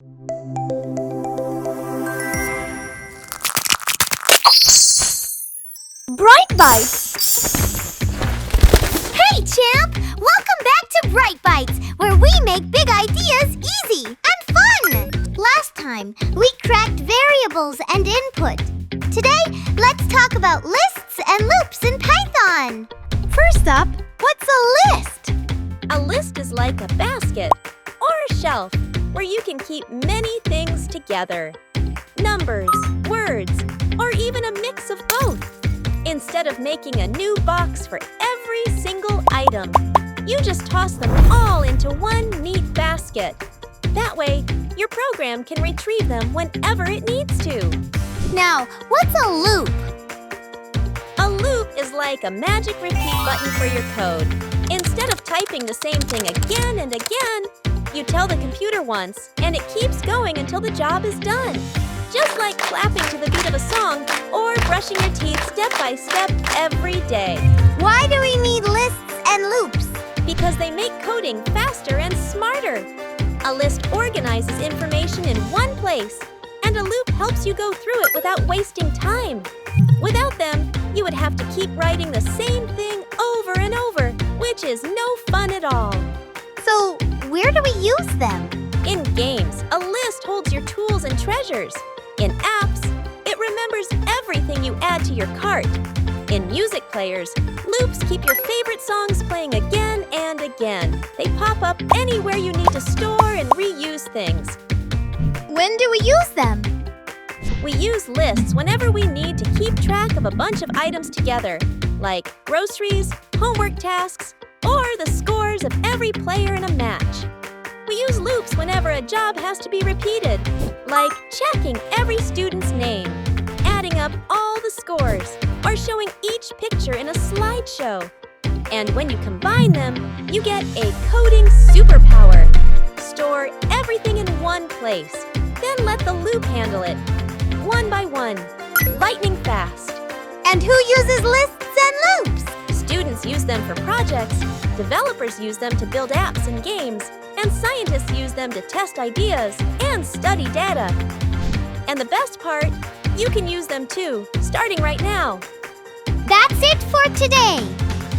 BrightBYTES! Hey, champ! Welcome back to BrightBYTES, where we make big ideas easy and fun! Last time, we cracked variables and input. Today, let's talk about lists and loops in Python. First up, what's a list? A list is like a basket or a shelf where you can keep many things together. Numbers, words, or even a mix of both. Instead of making a new box for every single item, you just toss them all into one neat basket. That way, your program can retrieve them whenever it needs to. Now, what's a loop? A loop is like a magic repeat button for your code. Instead of typing the same thing again and again, you tell the computer once, and it keeps going until the job is done. Just like clapping to the beat of a song or brushing your teeth step by step every day. Why do we need lists and loops? Because they make coding faster and smarter. A list organizes information in one place, and a loop helps you go through it without wasting time. Without them, you would have to keep writing the same thing over and over, which is no fun at all. So, where do we use them? In games, a list holds your tools and treasures. In apps, it remembers everything you add to your cart. In music players, loops keep your favorite songs playing again and again. They pop up anywhere you need to store and reuse things. When do we use them? We use lists whenever we need to keep track of a bunch of items together, like groceries, homework tasks, or the scores of every player in a match. We use loops whenever a job has to be repeated, like checking every student's name, adding up all the scores, or showing each picture in a slideshow. And when you combine them, you get a coding superpower. Store everything in one place, then let the loop handle it, one by one, lightning fast. And who uses lists and loops? Students use them for projects, developers use them to build apps and games, and scientists use them to test ideas and study data. And the best part, you can use them too, starting right now. That's it for today.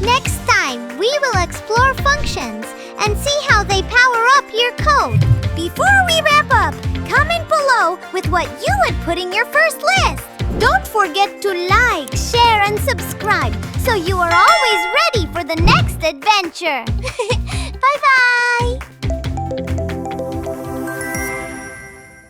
Next time, we will explore functions and see how they power up your code. Before we wrap up, comment below with what you would put in your first list. Don't forget to like, share, and subscribe so you are always ready for the next adventure. Bye-bye!